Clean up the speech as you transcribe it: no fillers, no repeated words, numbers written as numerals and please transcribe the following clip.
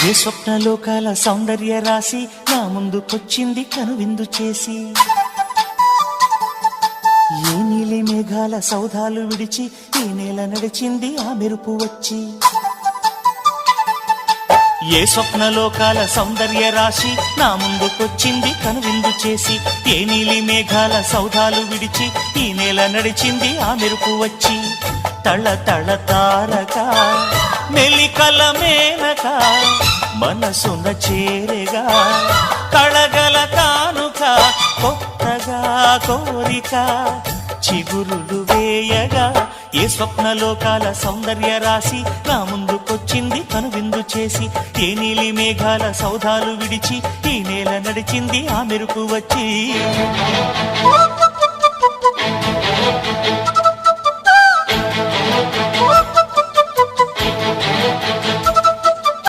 ఏ స్వప్నలోకాల సౌందర్య రాశి నా ముందుకొచ్చింది కనువిందు చేసి, ఏ నీలి మేఘాల సౌధాలు విడిచి ఈ నేల నడిచింది ఆ మెరుపు వచ్చి. ఏ స్వప్నలోకాల సౌందర్య రాశి నా ముందుకొచ్చింది కనువిందు చేసి, ఏ నీలి మేఘాల సౌధాలు విడిచి ఈ నేల నడిచింది ఆ మెరుపు వచ్చి. తళ తళ తారక మెలికల మేనక మనసున చేరగా, కళగల కానుక కొత్తగా కోరిక చిగురులు వేయగా. ఏ స్వప్నలోకాల సౌందర్య రాశి నా ముందుకొచ్చింది కనువిందు చేసి, ఏ నీలి మేఘాల సౌధాలు విడిచి ఈ నేల నడిచింది ఆ మెరుపు వచ్చి.